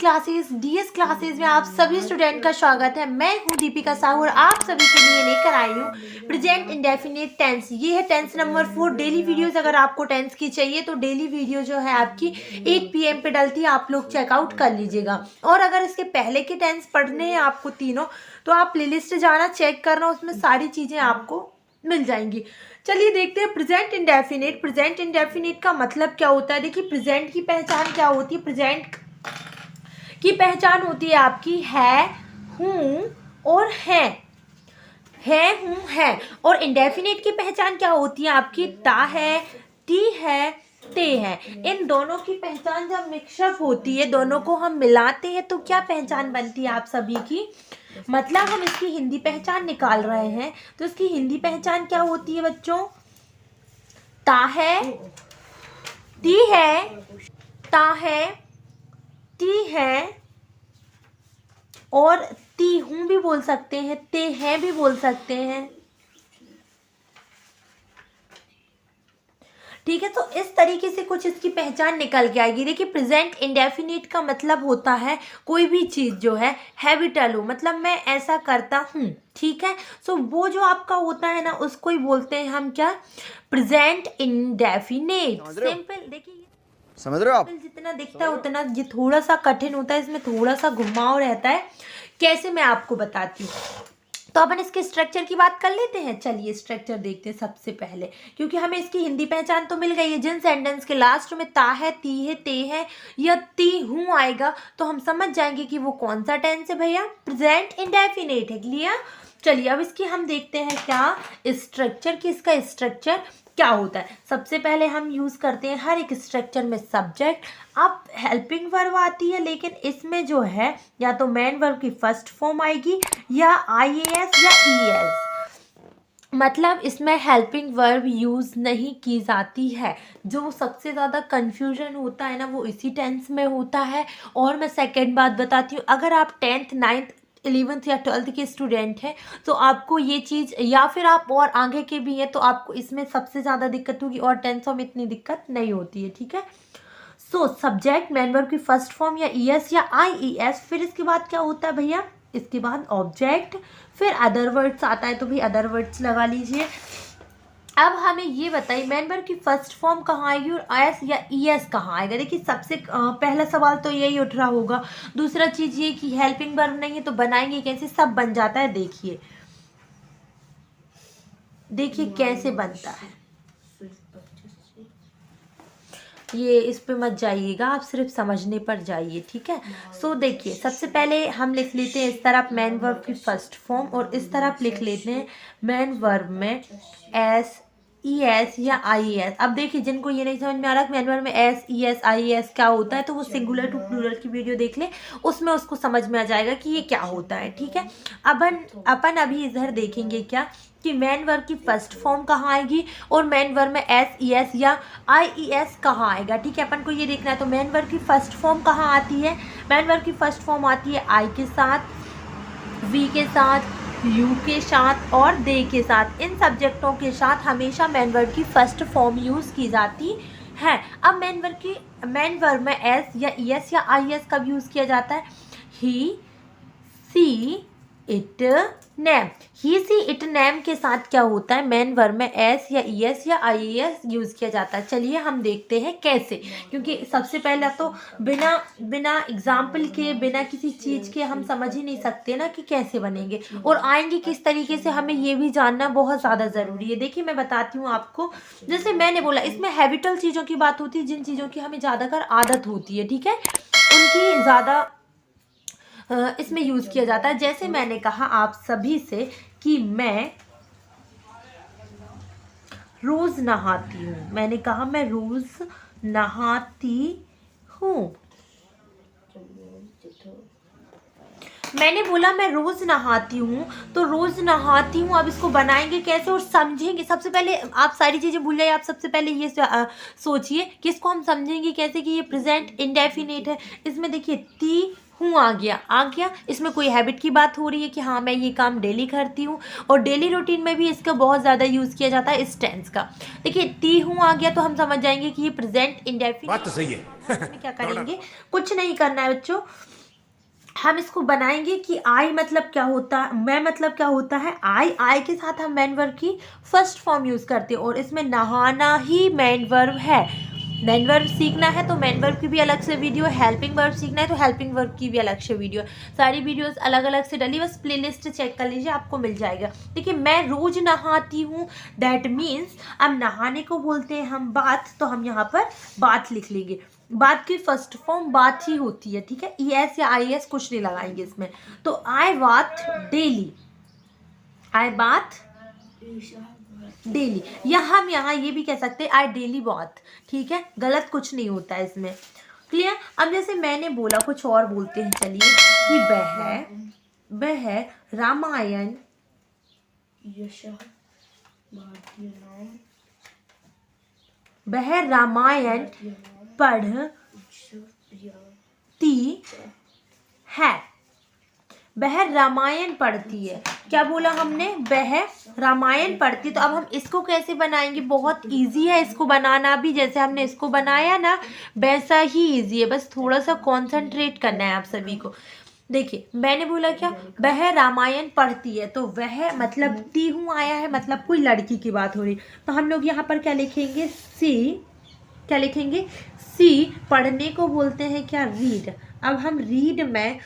Classes DS classes में आप सभी स्टूडेंट का स्वागत है। मैं हूं दीपिका साहू और आप सभी के लिए लेकर आई हूं प्रेजेंट इंडेफिनिट टेंस। ये है टेंस नंबर 4। डेली वीडियोस अगर आपको टेंस की चाहिए तो डेली वीडियो जो है आपकी 8 PM पे डलती है, आप लोग चेकआउट कर लीजिएगा। और अगर इसके पहले के टेंस पढ़ने हैं आपको तीनों, तो आप प्लेलिस्ट जाना, चेक करना, उसमें सारी चीज़ें आपको मिल जाएंगी। चलिए देखते हैं प्रेजेंट इंडेफिनिट। प्रेजेंट इंडेफिनिट का मतलब क्या होता है। देखिए प्रेजेंट की पहचान क्या होती है। प्रेजेंट की पहचान होती है आपकी है, हूँ और है हूँ है। और इंडेफिनिट की पहचान क्या होती है आपकी ता है, टी है, ते है। इन दोनों की पहचान जब मिक्सअप होती है, दोनों को हम मिलाते हैं तो क्या पहचान बनती है आप सभी की। मतलब हम इसकी हिंदी पहचान निकाल रहे हैं, तो इसकी हिंदी पहचान क्या होती है बच्चों। ता है, ती है, ता है, ती है और ती हूँ भी बोल सकते हैं, ते हैं भी बोल सकते हैं। ठीक है, तो इस तरीके से कुछ इसकी पहचान निकल के आएगी। देखिए प्रेजेंट इंडेफिनिट का मतलब होता है कोई भी चीज़ जो है हैबिटल हो, मतलब मैं ऐसा करता हूँ। ठीक है, सो वो जो आपका होता है ना, उसको ही बोलते हैं हम क्या, प्रेजेंट इंडेफिनिट। सिंपल, देखिए समझ रहे हो आप। जितना दिखता है उतना ये थोड़ा सा कठिन होता है, इसमें थोड़ा सा घुमाव रहता है। कैसे, मैं आपको बताती हूँ। तो अपन इसके स्ट्रक्चर की बात कर लेते हैं। चलिए स्ट्रक्चर देखते हैं सबसे पहले, क्योंकि हमें इसकी हिंदी पहचान तो मिल गई है। जिन सेंटेंस के लास्ट में ता है, ती है, ते है या ती हूँ आएगा तो हम समझ जाएंगे कि वो कौन सा टेंस है भैया, प्रेजेंट इंडेफिनिट है। क्लियर। चलिए अब इसकी हम देखते हैं क्या स्ट्रक्चर, कि इसका स्ट्रक्चर क्या होता है। सबसे पहले हम यूज़ करते हैं हर एक स्ट्रक्चर में सब्जेक्ट। अब हेल्पिंग वर्ब आती है, लेकिन इसमें जो है या तो मेन वर्ब की फर्स्ट फॉर्म आएगी या आईएएस या ईएस। मतलब इसमें हेल्पिंग वर्ब यूज़ नहीं की जाती है। जो सबसे ज़्यादा कन्फ्यूजन होता है ना, वो इसी टेंस में होता है। और मैं सेकेंड बात बताती हूँ, अगर आप 10th 9th 11th या 12th के स्टूडेंट हैं तो आपको ये चीज़, या फिर आप और आगे के भी हैं तो आपको इसमें सबसे ज़्यादा दिक्कत होगी, और 10th में इतनी दिक्कत नहीं होती है। ठीक है, सो सब्जेक्ट मेन वर्ब की फर्स्ट फॉर्म या ईएस या आईईएस। फिर इसके बाद क्या होता है भैया, इसके बाद ऑब्जेक्ट, फिर अदर वर्ड्स आता है तो भी अदर वर्ड्स लगा लीजिए। अब हमें ये बताइए मेन वर्ब की फर्स्ट फॉर्म कहाँ आएगी और एस या ईएस कहाँ आएगा। देखिए सबसे पहला सवाल तो यही उठ रहा होगा। दूसरा चीज़ ये कि हेल्पिंग वर्ब नहीं है तो बनाएंगे कैसे, सब बन जाता है। देखिए देखिए कैसे बनता है। ये इस पे मत जाइएगा, आप सिर्फ समझने पर जाइए। ठीक है, सो देखिए सबसे पहले हम लिख लेते हैं इस तरफ मेन वर्ब की फर्स्ट फॉर्म, और इस तरफ लिख लेते हैं मेन वर्ब में एस ई एस या आई एस। अब देखिए जिनको ये नहीं समझ में आ रहा मेन वर्ब में S E S I S क्या होता है, तो वो सिंगुलर टू प्लूरल की वीडियो देख ले, उसमें उसको समझ में आ जाएगा कि ये क्या होता है। ठीक है, अपन अभी इधर देखेंगे क्या कि मेन वर्ब की फर्स्ट फॉर्म कहाँ आएगी और मेन वर्ब में एस ई एस या आई ई एस कहाँ आएगा। ठीक है, अपन को ये देखना है। तो मेन वर्ब की फर्स्ट फॉर्म कहाँ आती है, मेन वर्ब की फर्स्ट फॉर्म आती है आई के साथ, वी के साथ, यू के साथ और दे के साथ। इन सब्जेक्टों के साथ हमेशा मेन वर्ब की फर्स्ट फॉर्म यूज़ की जाती है। अब मेन वर्ब में एस या ई एस या आई एस कब यूज़ किया जाता है, he, see, it, name. He, see, it, name के साथ क्या होता है, मेन वर्ब में एस या ई एस या आई एस यूज़ किया जाता है। चलिए हम देखते हैं कैसे, क्योंकि सबसे पहला तो बिना एग्जाम्पल के, बिना किसी चीज़ के हम समझ ही नहीं सकते ना कि कैसे बनेंगे और आएंगे किस तरीके से, हमें ये भी जानना बहुत ज़्यादा ज़रूरी है। देखिए मैं बताती हूँ आपको। जैसे मैंने बोला इसमें हैबिटल चीज़ों की बात होती है, जिन चीज़ों की हमें ज़्यादातर आदत होती है। ठीक है, उनकी ज़्यादा इसमें यूज़ किया जाता है। जैसे मैंने कहा आप सभी से कि मैं रोज़ नहाती हूँ, मैंने कहा मैं रोज़ नहाती हूँ। मैंने बोला मैं रोज़ नहाती हूँ, तो रोज़ नहाती हूँ। अब इसको बनाएंगे कैसे और समझेंगे। सबसे पहले आप सारी चीज़ें भूल जाइए, आप सबसे पहले ये सोचिए कि इसको हम समझेंगे कैसे कि ये प्रेजेंट इंडेफिनिट है। इसमें देखिए ती हूँ आ गया। इसमें कोई हैबिट की बात हो रही है कि हाँ मैं ये काम डेली करती हूँ, और डेली रूटीन में भी इसका बहुत ज़्यादा यूज़ किया जाता है इस टेंस का। देखिए ती हूँ आ गया तो हम समझ जाएंगे कि ये प्रेजेंट इंडेफिनिट। बात तो सही है। इसमें क्या करेंगे, कुछ नहीं करना है बच्चों। हम इसको बनाएंगे कि आई मतलब क्या होता है, मैं मतलब क्या होता है, आई के साथ हम मेन वर्ब की फर्स्ट फॉर्म यूज़ करते हैं और इसमें नहाना ही मेन वर्ब है। मेन वर्ब सीखना है तो मेन वर्ब की भी अलग से वीडियो, हेल्पिंग वर्ब सीखना है तो हेल्पिंग वर्ब की भी अलग से वीडियो, सारी वीडियोस अलग अलग से डली, बस प्लेलिस्ट चेक कर लीजिए आपको मिल जाएगा। देखिए मैं रोज नहाती हूँ, दैट मीन्स अब नहाने को बोलते हैं हम बात, तो हम यहाँ पर बात लिख लेंगे। बात की फर्स्ट फॉर्म बात ही होती है, ठीक है, ES या IS कुछ नहीं लगाएंगे इसमें। तो आई बात डेली, आई बात डेली, या हम यहाँ ये भी कह सकते हैं आई डेली बात, ठीक है, गलत कुछ नहीं होता है इसमें। क्लियर। अब जैसे मैंने बोला कुछ और बोलते हैं, चलिए, कि वह रामायण वह रामायण पढ़ती है, वह रामायण पढ़ती है। क्या बोला हमने, वह रामायण पढ़ती। तो अब हम इसको कैसे बनाएंगे, बहुत इजी है इसको बनाना भी, जैसे हमने इसको बनाया ना वैसा ही इजी है, बस थोड़ा सा कॉन्सेंट्रेट करना है आप सभी को। देखिए मैंने बोला क्या, वह रामायण पढ़ती है, तो वह मतलब ती हूँ आया है, मतलब कोई लड़की की बात हो रही, तो हम लोग यहाँ पर क्या लिखेंगे, सी, क्या लिखेंगे, सी। पढ़ने को बोलते हैं क्या, रीड। अब हम रीड में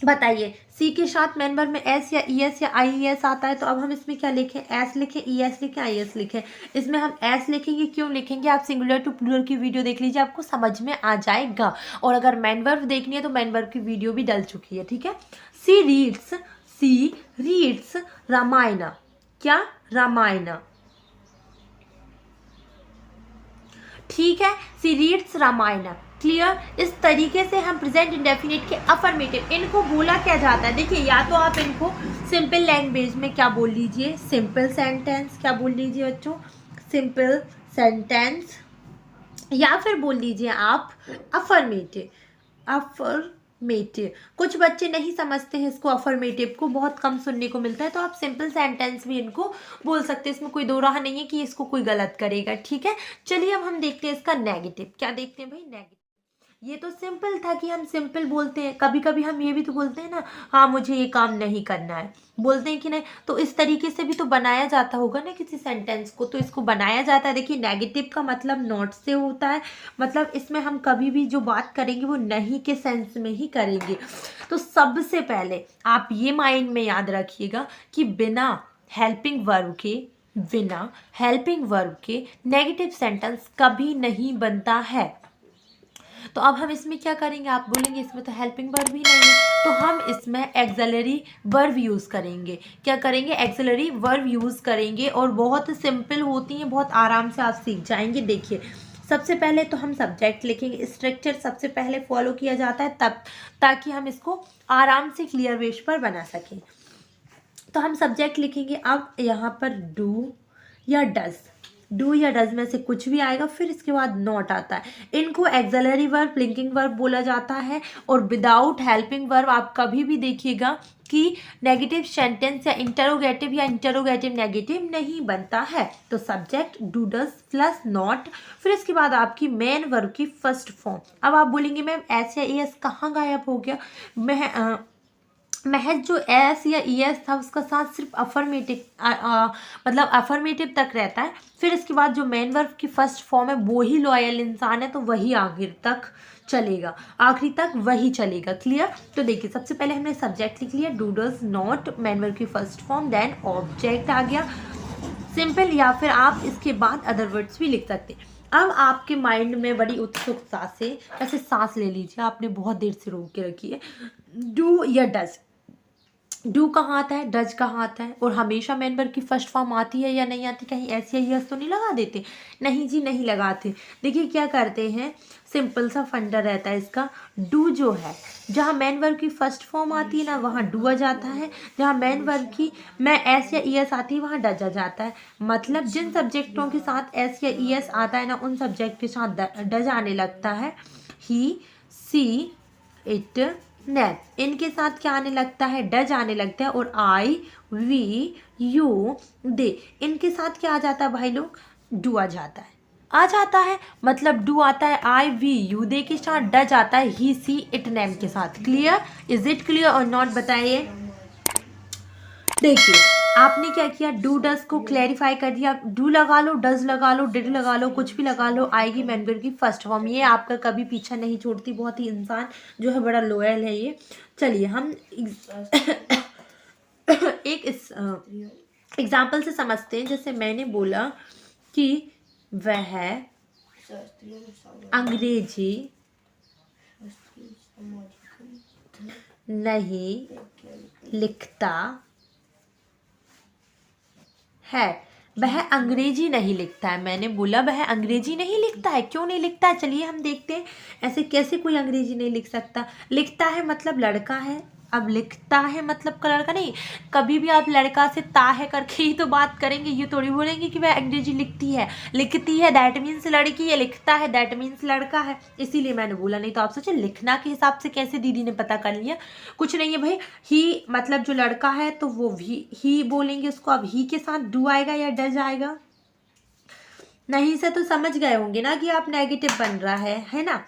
बताइए, सी के साथ मेन वर्ब में एस या ES या IES आता है, तो अब हम इसमें क्या लिखें, एस लिखें, ES लिखें, IS लिखें। इसमें हम एस लिखेंगे, क्यों लिखेंगे, आप सिंगुलर टू प्लूरल की वीडियो देख लीजिए, आपको समझ में आ जाएगा। और अगर मेन वर्ब देखनी है तो मेन वर्ब की वीडियो भी डल चुकी है, ठीक है। सी रीड्स रामायण, क्या, रामायण, ठीक है, सी रीड्स रामायण। क्लियर। इस तरीके से हम प्रेजेंट इंडेफिनिट के अफर्मेटिव, इनको बोला क्या जाता है, देखिए या तो आप इनको सिंपल लैंग्वेज में क्या बोल लीजिए, सिंपल सेंटेंस, क्या बोल लीजिए बच्चों, सिंपल सेंटेंस, या फिर बोल लीजिए आप अफर्मेटिव, अफर्मेटिव। कुछ बच्चे नहीं समझते हैं इसको, अफर्मेटिव को बहुत कम सुनने को मिलता है, तो आप सिंपल सेंटेंस भी इनको बोल सकते हैं, इसमें कोई दो राह नहीं है कि इसको कोई गलत करेगा, ठीक है। चलिए अब हम देखते हैं इसका नेगेटिव, क्या देखते हैं भाई, नेगेटिव। ये तो सिंपल था कि हम सिंपल बोलते हैं, कभी कभी हम ये भी तो बोलते हैं ना, हाँ मुझे ये काम नहीं करना है, बोलते हैं कि नहीं, तो इस तरीके से भी तो बनाया जाता होगा ना किसी सेंटेंस को, तो इसको बनाया जाता है। देखिए नेगेटिव का मतलब नॉट से होता है, मतलब इसमें हम कभी भी जो बात करेंगे वो नहीं के सेंस में ही करेंगे। तो सबसे पहले आप ये माइंड में याद रखिएगा कि बिना हेल्पिंग वर्ब के नेगेटिव सेंटेंस कभी नहीं बनता है। तो अब हम इसमें क्या करेंगे, आप बोलेंगे इसमें तो हेल्पिंग वर्ब ही नहीं है, तो हम इसमें एक्सिलरी वर्ब यूज़ करेंगे। क्या करेंगे, एक्सिलरी वर्ब यूज़ करेंगे, और बहुत सिंपल होती हैं, बहुत आराम से आप सीख जाएंगे। देखिए सबसे पहले तो हम सब्जेक्ट लिखेंगे, स्ट्रक्चर सबसे पहले फॉलो किया जाता है तब, ताकि हम इसको आराम से क्लियर बेस पर बना सकें। तो हम सब्जेक्ट लिखेंगे, अब यहाँ पर डू या डज में से कुछ भी आएगा, फिर इसके बाद नॉट आता है, इनको एक्सिलरी वर्ब, लिंकिंग वर्ब बोला जाता है। और विदाउट हेल्पिंग वर्ब आप कभी भी देखिएगा कि नेगेटिव सेंटेंस या इंटरोगेटिव नेगेटिव नहीं बनता है। तो subject do does plus not, फिर इसके बाद आपकी मेन वर्ब की फर्स्ट फॉर्म। अब आप बोलेंगे मैम एस या ES कहाँ गायब हो गया, महज जो एस या ES था उसका साथ सिर्फ अफर्मेटिव मतलब अफर्मेटिव तक रहता है, फिर इसके बाद जो मेन वर्ब की फर्स्ट फॉर्म है वो ही लॉयल इंसान है, तो वही आखिर तक चलेगा, आखिरी तक वही चलेगा। क्लियर। तो देखिए सबसे पहले हमने सब्जेक्ट लिख लिया, do does not, main verb की फर्स्ट फॉर्म, देन ऑब्जेक्ट आ गया सिंपल, या फिर आप इसके बाद अदर वर्ड्स भी लिख सकते हैं। अब आपके माइंड में बड़ी उत्सुकता से ऐसे सांस ले लीजिए, आपने बहुत देर से रोक के रखी है। डू या डज, डू कहाँ आता है, डज कहाँ आता है, और हमेशा मेन वर्ब की फर्स्ट फॉर्म आती है या नहीं आती, कहीं ऐसे या ES तो नहीं लगा देते, नहीं जी नहीं लगाते। देखिए क्या करते हैं, सिंपल सा फंडा रहता है इसका, डू जो है जहाँ मेन वर्ब की फर्स्ट फॉर्म आती है ना वहाँ डू आ जाता है, जहाँ मेन वर्ब की एस या ES आती है वहाँ डज आ जाता है। मतलब जिन सब्जेक्टों के साथ एस या ES आता है ना उन सब्जेक्ट के साथ डज आने लगता है, ही, सी, इट, नेप, इनके साथ क्या आने लगता है, डज आने लगता है। और आई, वी, यू, दे, इनके साथ क्या आ जाता है भाई लोग, डू आ जाता है। आ जाता है, मतलब डू आता है आई वी यू दे के साथ, डज आता है ही सी इट नेम के साथ। क्लियर? इज इट क्लियर और नॉट? बताइए। देखिए आपने क्या किया, डू डज को क्लैरिफाई कर दिया। डू लगा लो, डज लगा लो, डिड लगा लो, कुछ भी लगा लो, आएगी मैन वर्ब की फर्स्ट फॉर्म। ये आपका कभी पीछा नहीं छोड़ती, बहुत ही इंसान जो है बड़ा लॉयल है ये। चलिए हम एक इस एग्जाम्पल से समझते हैं। जैसे मैंने बोला कि वह अंग्रेजी नहीं लिखता है। वह अंग्रेजी नहीं लिखता है। मैंने बोला वह अंग्रेजी नहीं लिखता है। क्यों नहीं लिखता है? चलिए हम देखते हैं ऐसे कैसे कोई अंग्रेजी नहीं लिख सकता। लिखता है मतलब लड़का है, अब लिखता है मतलब लड़का नहीं। कभी भी आप लड़का से ता है करके ही तो बात करेंगे, ये थोड़ी बोलेंगे कि वह अंग्रेजी लिखती है। लिखती है दैट मीन्स लड़की है, लिखता है दैट मीन्स लड़का है, इसीलिए मैंने बोला। नहीं तो आप सोचे लिखना के हिसाब से कैसे दीदी ने पता कर लिया। कुछ नहीं है भाई, ही मतलब जो लड़का है तो वो ही बोलेंगे उसको। अब ही के साथ डू आएगा या डज आएगा? नहीं से तो समझ गए होंगे ना कि आप नेगेटिव बन रहा है ना।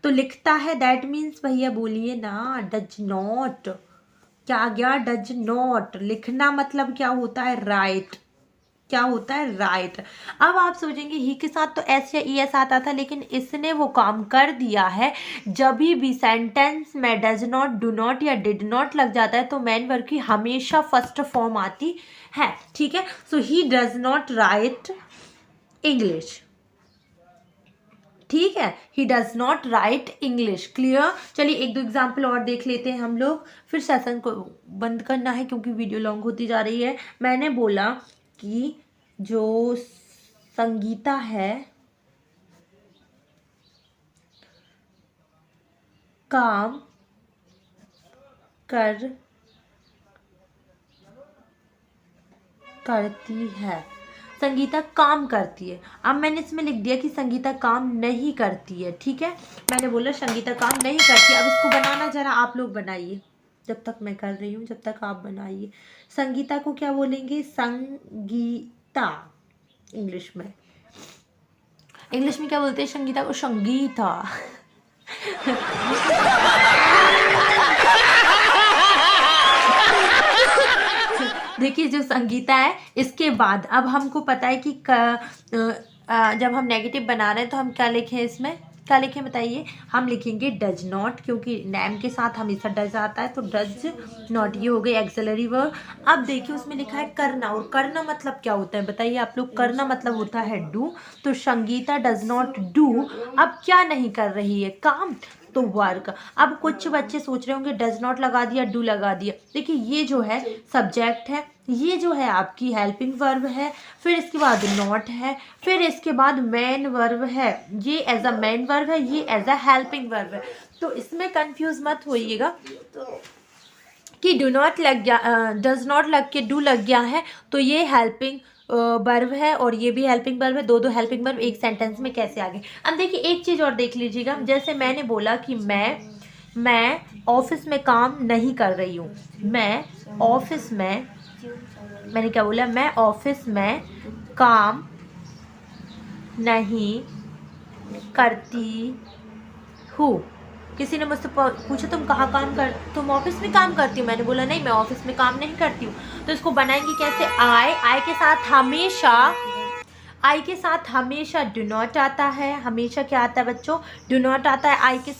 तो लिखता है दैट मीन्स भैया बोलिए ना डज नॉट। क्या आ गया? Does not. लिखना मतलब क्या होता है? राइट। क्या होता है? राइट। अब आप सोचेंगे ही के साथ तो एस या ई एस आता था, लेकिन इसने वो काम कर दिया है। जब भी सेंटेंस में डज नॉट, डू नॉट या डिड नॉट लग जाता है तो मैन वर्ब की हमेशा फर्स्ट फॉर्म आती है। ठीक है, so he does not write English. ठीक है, he does not write English. Clear? चलिए एक दो एग्जाम्पल और देख लेते हैं हम लोग, फिर सेशन को बंद करना है क्योंकि वीडियो लॉन्ग होती जा रही है। मैंने बोला कि जो संगीता है काम करती है। संगीता काम करती है। अब मैंने इसमें लिख दिया कि संगीता काम नहीं करती है। ठीक है, मैंने बोला संगीता काम नहीं करती। अब इसको बनाना जरा आप लोग बनाइए, जब तक मैं कर रही हूँ जब तक आप बनाइए। संगीता को क्या बोलेंगे? संगीता। इंग्लिश में क्या बोलते हैं संगीता को? संगीता। देखिए जो संगीता है इसके बाद अब हमको पता है कि जब हम नेगेटिव बना रहे हैं तो हम क्या लिखें? इसमें क्या लिखें बताइए? हम लिखेंगे डज नॉट, क्योंकि नेम के साथ हमेशा डज आता है, तो डज नॉट ये हो गई एक्सिलरी वर्ब। अब देखिए उसमें लिखा है करना, और करना मतलब क्या होता है बताइए आप लोग? करना मतलब होता है डू। तो संगीता डज नॉट डू। अब क्या नहीं कर रही है? काम, तो वर्क। अब कुछ बच्चे सोच रहे होंगे डज नॉट लगा दिया, डू लगा दिया। देखिए ये जो है सब्जेक्ट है, ये जो है आपकी हेल्पिंग वर्ब है, फिर इसके बाद नॉट है, फिर इसके बाद मेन वर्ब है। ये एज अ मेन वर्ब है, ये एज अ हेल्पिंग वर्ब है। तो इसमें कंफ्यूज मत होइएगा कि डू नॉट लग गया, डज नॉट लग के डू लग गया है तो ये हेल्पिंग वर्ब है और ये भी हेल्पिंग वर्ब है। दो दो हेल्पिंग वर्ब एक सेंटेंस में कैसे आ गए। अब देखिए एक चीज़ और देख लीजिएगा। जैसे मैंने बोला कि मैं ऑफिस में काम नहीं कर रही हूँ। मैं ऑफिस में, मैंने क्या बोला? मैं ऑफिस में काम नहीं करती हूँ। किसी ने मुझसे पूछा तुम ऑफिस में काम करती हो? मैंने बोला नहीं, मैं ऑफिस में काम नहीं करती हूँ। तो इसको बनाएंगे कैसे? आई के साथ हमेशा डू नॉट आता है। हमेशा क्या आता है बच्चों? डू नॉट आता है। आई के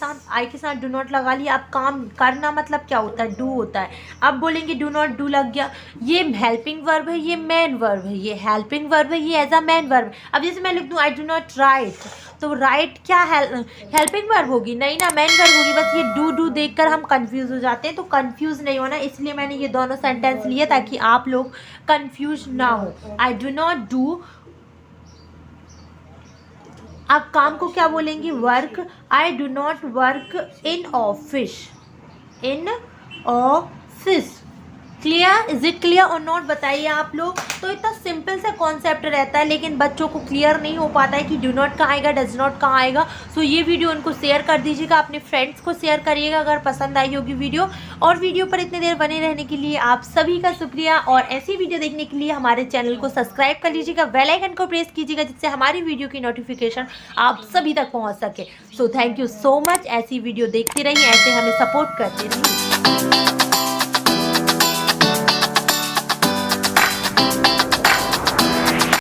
साथ डू नॉट लगा लिया। अब काम करना मतलब क्या होता है? डू होता है। अब बोलेंगे डू नॉट, डू लग गया। ये हेल्पिंग वर्ब है, ये मेन वर्ब है। ये हेल्पिंग वर्ब है, ये एज अ मेन वर्ब। अब जैसे मैं लिख दूँ आई डू नॉट राइट, तो राइट क्या हेल्पिंग वर्ब होगी? नहीं ना, मेन वर्ब होगी। बस ये डू देखकर हम कंफ्यूज हो जाते हैं, तो कंफ्यूज नहीं होना इसलिए मैंने ये दोनों सेंटेंस लिए ताकि आप लोग कंफ्यूज ना हो। I do not do. अब काम को क्या बोलेंगे? Work. I do not work in office. Clear, is it clear और नॉट, बताइए आप लोग। तो इतना सिंपल सा कॉन्सेप्ट रहता है, लेकिन बच्चों को क्लियर नहीं हो पाता है कि डू नॉट कहाँ आएगा, डज नॉट कहाँ आएगा। सो ये वीडियो उनको शेयर कर दीजिएगा, अपने फ्रेंड्स को शेयर करिएगा अगर पसंद आई होगी वीडियो। और वीडियो पर इतनी देर बने रहने के लिए आप सभी का शुक्रिया, और ऐसी वीडियो देखने के लिए हमारे चैनल को सब्सक्राइब कर लीजिएगा, बेल आइकन को प्रेस कीजिएगा, जिससे हमारी वीडियो की नोटिफिकेशन आप सभी तक पहुँच सके। So thank you so much, ऐसी वीडियो देखते रहिए, ऐसे हमें सपोर्ट करते रहिए।